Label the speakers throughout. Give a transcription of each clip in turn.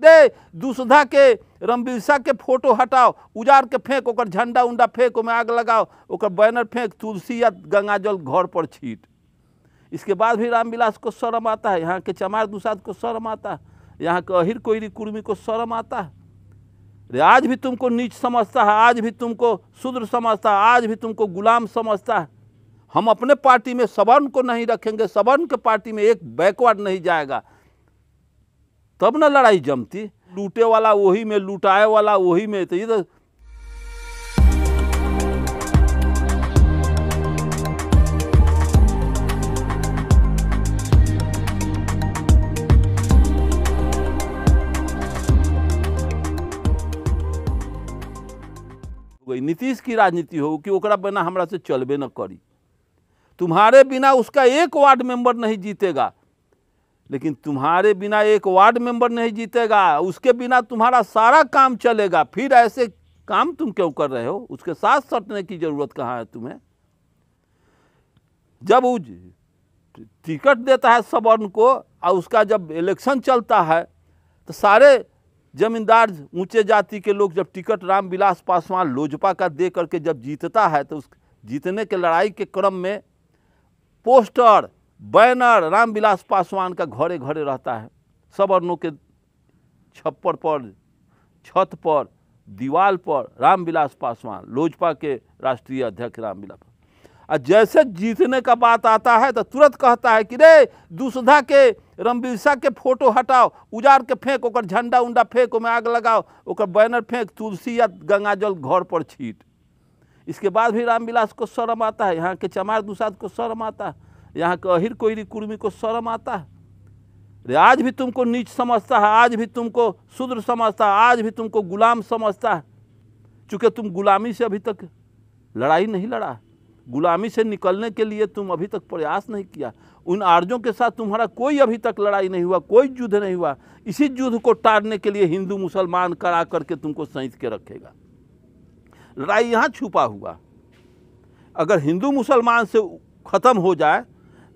Speaker 1: रे दुसधा के रामबिरसा के फोटो हटाओ, उजाड़ के फेंक, ओकर झंडा उंडा फेंक, में आग लगाओ, ओकर बैनर फेंक, तुलसी या गंगाजल घर पर छीट। इसके बाद भी रामविलास को शर्म आता है, यहाँ के चमार दुसाद को शर्म आता है, यहाँ के अहिर कोयरी कुर्मी को शर्म आता है। रे आज भी तुमको नीच समझता है, आज भी तुमको शूद्र समझता है, आज भी तुमको गुलाम समझता है। हम अपने पार्टी में सवर्ण को नहीं रखेंगे, सवर्ण के पार्टी में एक बैकवर्ड नहीं जाएगा, तब ना लड़ाई जमती। लूटे वाला वही में, लुटाए वाला वही में, तो ये तो नीतीश की राजनीति हो कि ओकरा बिना हमरा से चलबे न करी। तुम्हारे बिना उसका एक वार्ड मेंबर नहीं जीतेगा, लेकिन तुम्हारे बिना एक वार्ड मेंबर नहीं जीतेगा, उसके बिना तुम्हारा सारा काम चलेगा। फिर ऐसे काम तुम क्यों कर रहे हो? उसके साथ सटने की जरूरत कहाँ है तुम्हें? जब वो टिकट देता है सवर्ण को और उसका जब इलेक्शन चलता है तो सारे जमींदार ऊंचे जाति के लोग जब टिकट रामविलास पासवान लोजपा का दे करके जब जीतता है तो उस जीतने के लड़ाई के क्रम में पोस्टर बैनर रामविलास पासवान का घरे घरे रहता है। सवर्णों के छप्पर पर, छत पर, दीवार पर रामविलास पासवान, लोजपा के राष्ट्रीय अध्यक्ष रामविलास। और जैसे जीतने का बात आता है तो तुरंत कहता है कि रे दुसधा के रामबिरसा के फोटो हटाओ, उजाड़ के फेंक, ओकर झंडा उंडा फेंक, में आग लगाओ, ओकर बैनर फेंक, तुलसी या गंगाजल घर पर छीट। इसके बाद भी रामविलास को शर्म आता है, यहाँ के चमार दुसाद को शर्म आता है, यहाँ के अहिर कोयरी कुर्मी को शर्म आता है। रे आज भी तुमको नीच समझता है, आज भी तुमको शूद्र समझता है, आज भी तुमको गुलाम समझता है। चूँकि तुम गुलामी से अभी तक लड़ाई नहीं लड़ा, गुलामी से निकलने के लिए तुम अभी तक प्रयास नहीं किया। उन आर्यों के साथ तुम्हारा कोई अभी तक लड़ाई नहीं हुआ, कोई युद्ध नहीं हुआ। इसी युद्ध को टारने के लिए हिंदू मुसलमान करा करके तुमको सैंत के रखेगा। लड़ाई यहाँ छुपा हुआ। अगर हिंदू मुसलमान से ख़त्म हो जाए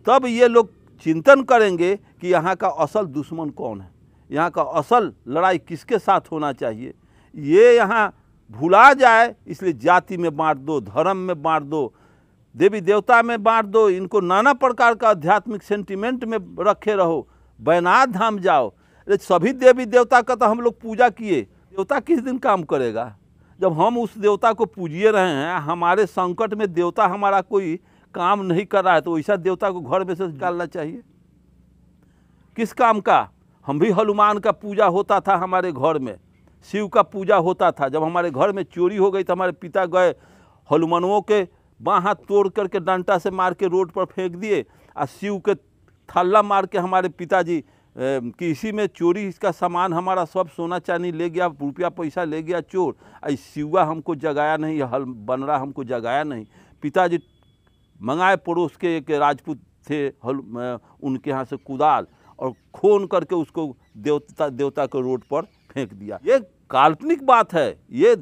Speaker 1: तब ये लोग चिंतन करेंगे कि यहाँ का असल दुश्मन कौन है, यहाँ का असल लड़ाई किसके साथ होना चाहिए। ये यहाँ भुला जाए, इसलिए जाति में बांट दो, धर्म में बांट दो, देवी देवता में बांट दो, इनको नाना प्रकार का आध्यात्मिक सेंटिमेंट में रखे रहो। बैनाथ धाम जाओ, सभी देवी देवता का तो हम लोग पूजा किए, देवता किस दिन काम करेगा? जब हम उस देवता को पूजिए रहे हैं, हमारे संकट में देवता हमारा कोई काम नहीं कर रहा है, तो वैसा देवता को घर में से निकालना चाहिए। किस काम का? हम भी हनुमान का पूजा होता था हमारे घर में, शिव का पूजा होता था। जब हमारे घर में चोरी हो गई तो हमारे पिता गए हनुमानों के बाँ हाथ तोड़ करके डंटा से मार के रोड पर फेंक दिए, और शिव के थल्ला मार के हमारे पिताजी कि इसी में चोरी, इसका सामान हमारा सब सोना चांदी ले गया, रुपया पैसा ले गया चोर। शिवा हमको जगाया नहीं, हल बनरा हमको जगाया नहीं। पिताजी मंगाए पड़ोस के एक राजपूत थे, उनके यहाँ से कुदाल और खोन करके उसको देवता के रोड पर फेंक दिया। ये काल्पनिक बात है, ये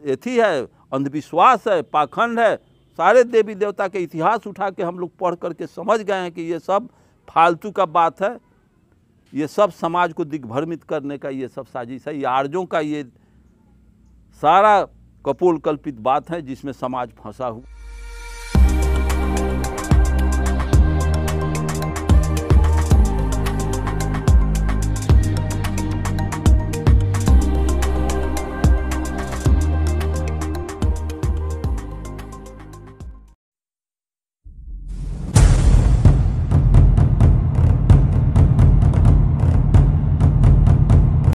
Speaker 1: एथी है, अंधविश्वास है, पाखंड है। सारे देवी देवता के इतिहास उठा के हम लोग पढ़ करके समझ गए हैं कि ये सब फालतू का बात है, ये सब समाज को दिग्भ्रमित करने का ये सब साजिश है। ये आर्यों का ये सारा कपोल कल्पित बात है जिसमें समाज फंसा हुआ।